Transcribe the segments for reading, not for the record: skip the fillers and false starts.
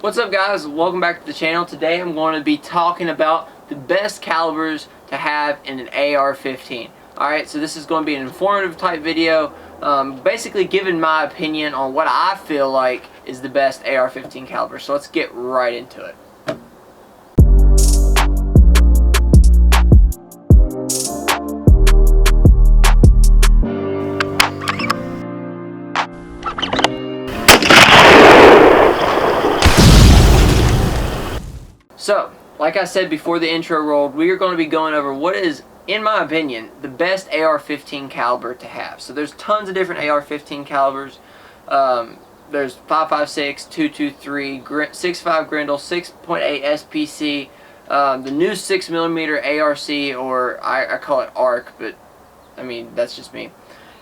What's up, guys? Welcome back to the channel. Today I'm going to be talking about the best calibers to have in an AR-15. Alright, so this is going to be an informative type video, basically giving my opinion on what I feel like is the best AR-15 caliber. So let's get right into it. So, like I said before the intro rolled, we are going to be going over what is, in my opinion, the best AR-15 caliber to have. So there's tons of different AR-15 calibers. There's 5.56, 223, 6.5 Grendel, 6.8 SPC, the new 6mm ARC, or I call it ARC, but I mean, that's just me.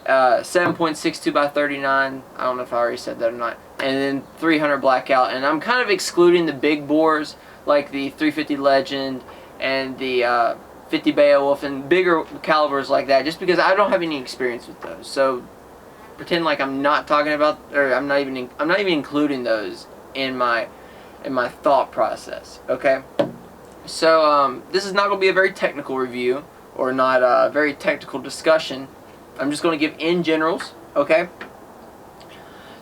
7.62 by 39, I don't know if I already said that or not, and then 300 Blackout. And I'm kind of excluding the big bores like the 350 Legend and the 50 Beowulf and bigger calibers like that, just because I don't have any experience with those. So pretend like I'm not talking about, or I'm not even including those in my thought process. Okay, so this is not going to be a very technical review or not a very technical discussion. I'm just going to give in generals. Okay,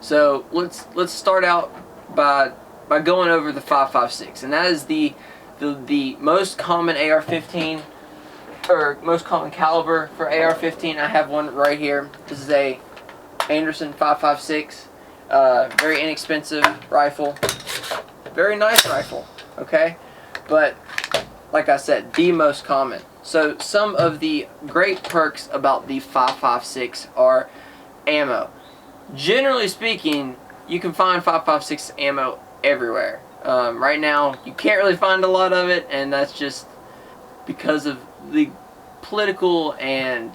so let's start out by going over the 5.56, and that is the most common AR-15, or most common caliber for AR-15. I have one right here. This is a Anderson 5.56, very inexpensive rifle, very nice rifle. Okay, but like I said, the most common. So some of the great perks about the 5.56 are ammo. Generally speaking, you can find 5.56 ammo everywhere. Right now, you can't really find a lot of it, and that's just because of the political and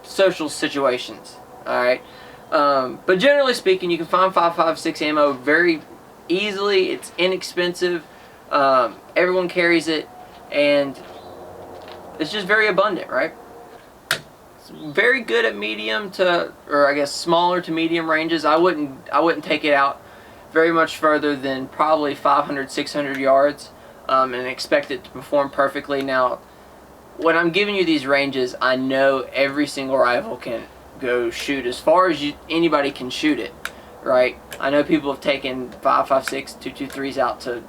social situations. Alright? But generally speaking, you can find 5.56 ammo very easily. It's inexpensive. Everyone carries it, and it's just very abundant, right? It's very good at medium to, or I guess smaller to medium ranges. I wouldn't take it out very much further than probably 500, 600 yards and expect it to perform perfectly. Now, when I'm giving you these ranges, I know every single rifle can go shoot as far as anybody can shoot it, right? I know people have taken 5.56, 223s out to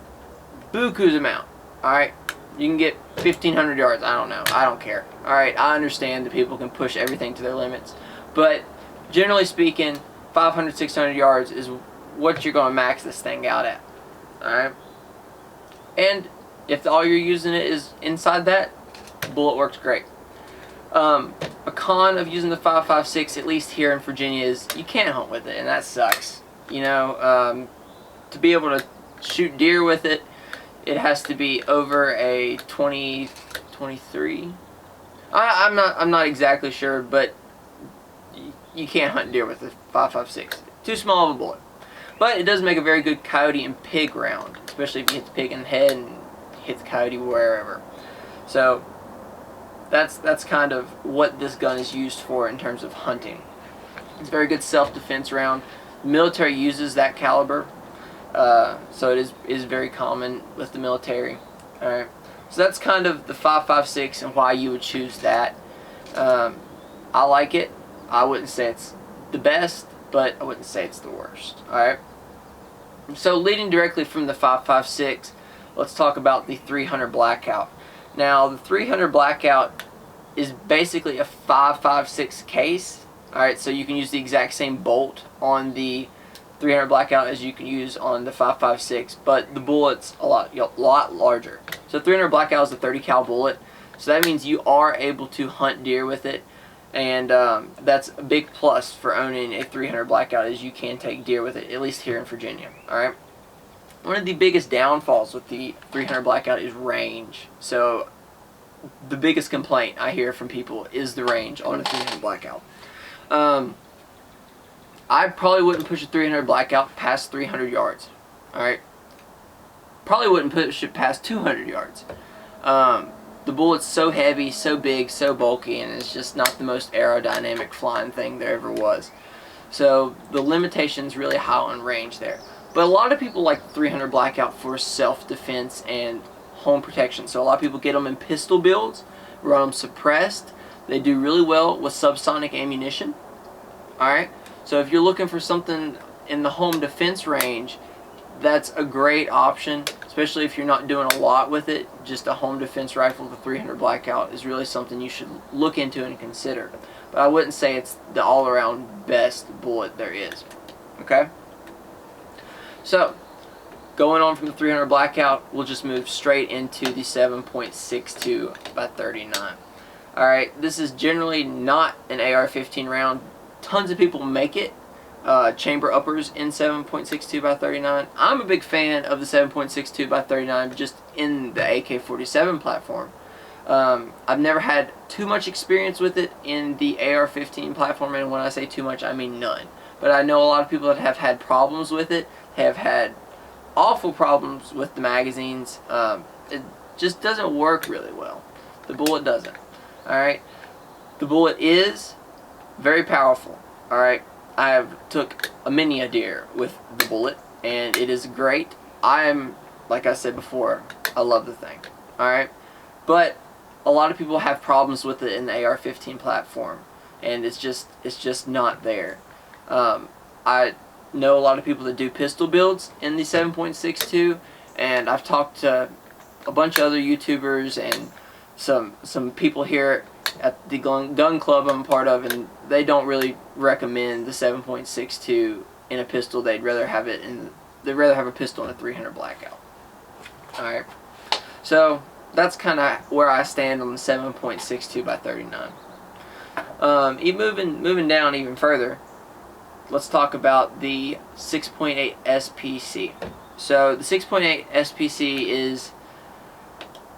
buku's amount, alright? You can get 1,500 yards, I don't know, I don't care. Alright, I understand that people can push everything to their limits, but generally speaking, 500, 600 yards is what you're going to max this thing out at. Alright? And if all you're using it is inside that, the bullet works great. A con of using the 5.56, at least here in Virginia, is you can't hunt with it, and that sucks. You know, to be able to shoot deer with it, it has to be over a 23. I'm not exactly sure, but you can't hunt deer with the 5.56. Too small of a bullet. But it does make a very good coyote and pig round, especially if you hit the pig in the head and hit the coyote wherever. So that's kind of what this gun is used for in terms of hunting. It's a very good self-defense round. The military uses that caliber, so it is very common with the military. Alright, so that's kind of the 5.56 and why you would choose that. I like it. I wouldn't say it's the best, but I wouldn't say it's the worst. Alright, so leading directly from the 5.56, let's talk about the 300 Blackout. Now, the 300 Blackout is basically a 5.56 case. Alright, so you can use the exact same bolt on the 300 Blackout as you can use on the 5.56, but the bullet's a lot larger. So 300 Blackout is a 30 cal bullet, so that means you are able to hunt deer with it. And that's a big plus for owning a 300 Blackout, is you can take deer with it, at least here in Virginia. Alright, one of the biggest downfalls with the 300 Blackout is range. So the biggest complaint I hear from people is the range on a 300 Blackout. I probably wouldn't push a 300 Blackout past 300 yards. Alright, probably wouldn't push it past 200 yards. The bullet's so heavy, so big, so bulky, and it's just not the most aerodynamic flying thing there ever was. So the limitation's really high on range there. But a lot of people like the 300 Blackout for self-defense and home protection. So a lot of people get them in pistol builds, run them suppressed. They do really well with subsonic ammunition. Alright, so if you're looking for something in the home defense range, that's a great option, especially if you're not doing a lot with it. Just a home defense rifle with a 300 Blackout is really something you should look into and consider. But I wouldn't say it's the all-around best bullet there is. Okay? So, going on from the 300 Blackout, we'll just move straight into the 7.62 by 39. Alright, this is generally not an AR-15 round. Tons of people make it. Chamber uppers in 7.62 by 39. I'm a big fan of the 7.62 by 39 just in the AK-47 platform. I've never had too much experience with it in the AR-15 platform, and when I say too much, I mean none. But I know a lot of people that have had problems with it, have had awful problems with the magazines. It just doesn't work really well. The bullet doesn't. Alright? The bullet is very powerful. Alright? I have took a many a deer with the bullet, and it is great. Like I said before, I love the thing. Alright? But a lot of people have problems with it in the AR-15 platform, and it's just not there. I know a lot of people that do pistol builds in the 7.62, and I've talked to a bunch of other YouTubers and some people here at the gun club I'm a part of, and they don't really recommend the 7.62 in a pistol. They'd rather have a pistol in a 300 Blackout. Alright, so that's kind of where I stand on the 7.62 by 39. Moving down even further, let's talk about the 6.8 SPC. So the 6.8 SPC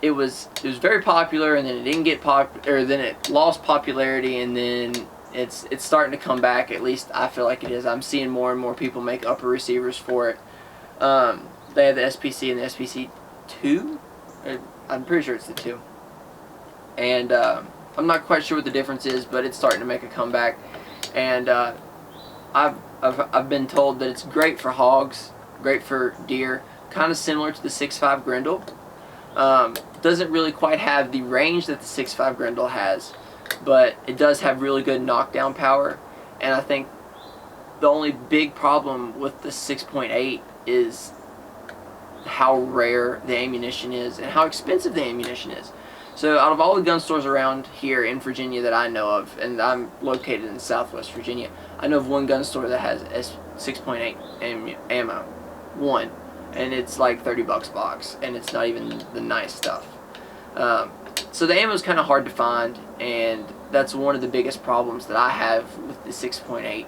it was very popular, and then it didn't get then it lost popularity, and then it's starting to come back. At least I feel like it is. I'm seeing more and more people make upper receivers for it. They have the SPC and the SPC 2. I'm pretty sure it's the 2. And I'm not quite sure what the difference is, but it's starting to make a comeback. And I've been told that it's great for hogs, great for deer, kind of similar to the 6.5 Grendel. Doesn't really quite have the range that the 6.5 Grendel has, but it does have really good knockdown power. And I think the only big problem with the 6.8 is how rare the ammunition is and how expensive the ammunition is. So out of all the gun stores around here in Virginia that I know of, and I'm located in Southwest Virginia, I know of one gun store that has 6.8 ammo. One. And it's like $30 a box, and it's not even the nice stuff. So the ammo is kind of hard to find, and that's one of the biggest problems that I have with the 6.8,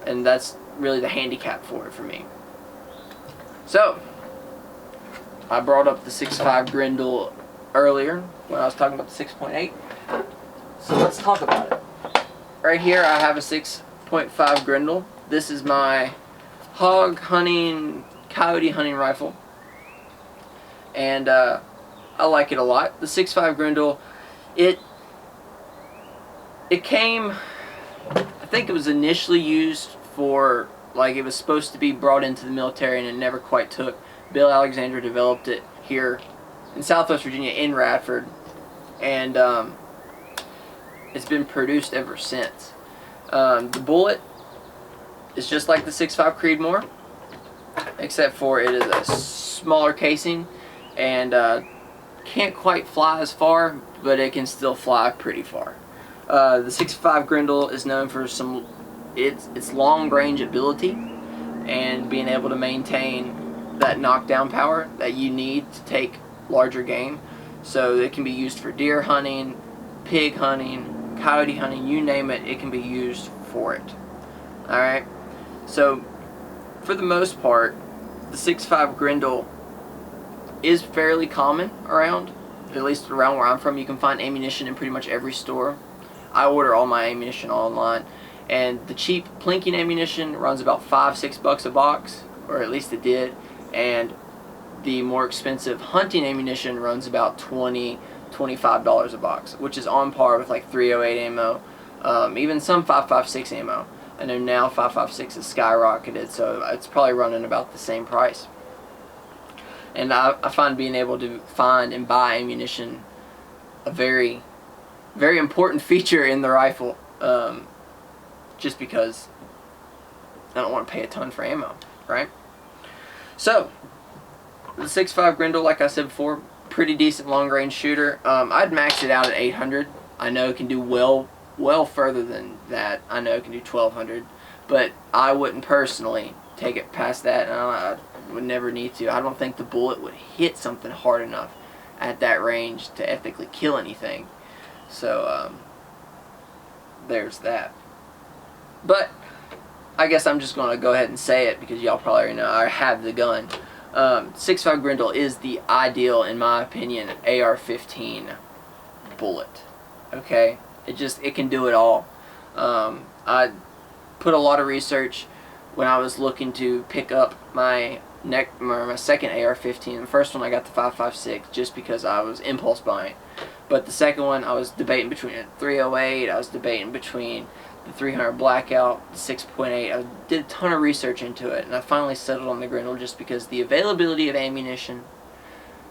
and that's really the handicap for it for me. So I brought up the 6.5 Grendel earlier when I was talking about the 6.8, so let's talk about it. Right here I have a 6.5 Grendel. This is my hog hunting, coyote hunting rifle, and I like it a lot. The 6.5 Grendel, it came, I think it was initially used for, like, it was supposed to be brought into the military, and it never quite took. Bill Alexander developed it here in Southwest Virginia in Radford, and it's been produced ever since. The bullet is just like the 6.5 Creedmoor, except for it is a smaller casing, and can't quite fly as far, but it can still fly pretty far. The 6.5 Grendel is known for its long range ability and being able to maintain that knockdown power that you need to take larger game. So it can be used for deer hunting, pig hunting, coyote hunting, you name it, it can be used for it. Alright, so for the most part, the 6.5 Grendel is fairly common around, at least around where I'm from. You can find ammunition in pretty much every store. I order all my ammunition online, and the cheap plinking ammunition runs about $5-6 a box, or at least it did, and the more expensive hunting ammunition runs about $20-25 a box, which is on par with like .308 ammo, even some .5.56 ammo. I know now 5.56 has skyrocketed, so it's probably running about the same price. And I find being able to find and buy ammunition a very, very important feature in the rifle, just because I don't want to pay a ton for ammo, right? So, the 6.5 Grendel, like I said before, pretty decent long-range shooter. I'd max it out at 800. I know it can do well further than that. I know it can do 1200, but I wouldn't personally take it past that, and I would never need to. I don't think the bullet would hit something hard enough at that range to ethically kill anything. So, there's that. But I guess I'm just going to go ahead and say it because y'all probably already know I have the gun. 6.5 Grendel is the ideal, in my opinion, AR15 bullet. Okay, it can do it all. I put a lot of research when I was looking to pick up my second AR15. The first one I got the 5.56 just because I was impulse buying, but the second one I was debating between a 308. I was debating between the 300 Blackout, the 6.8. I did a ton of research into it, and I finally settled on the Grendel just because the availability of ammunition,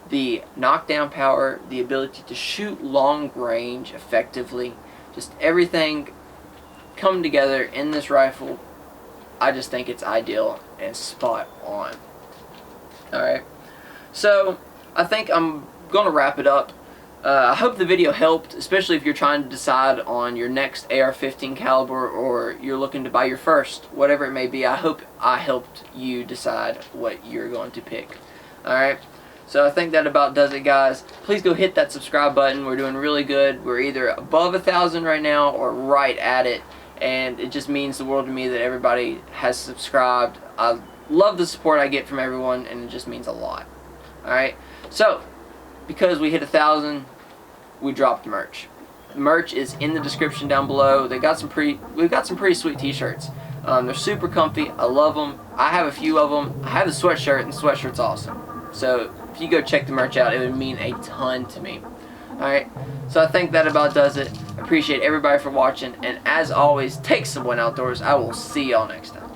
the knockdown power, the ability to shoot long range effectively, just everything come together in this rifle. I just think it's ideal and spot on. Alright, so I think I'm going to wrap it up. I hope the video helped, especially if you're trying to decide on your next AR-15 caliber or you're looking to buy your first, whatever it may be. I hope I helped you decide what you're going to pick. Alright, so I think that about does it, guys. Please go hit that subscribe button. We're doing really good. We're either above 1,000 right now or right at it, and it just means the world to me that everybody has subscribed. I love the support I get from everyone, and it just means a lot. Alright, so because we hit 1,000, we dropped merch. The merch is in the description down below. We've got some pretty sweet t-shirts. They're super comfy. I love them. I have a few of them. I have the sweatshirt, and the sweatshirt's awesome. So if you go check the merch out, it would mean a ton to me. Alright, so I think that about does it. I appreciate everybody for watching, and as always, take someone outdoors. I will see y'all next time.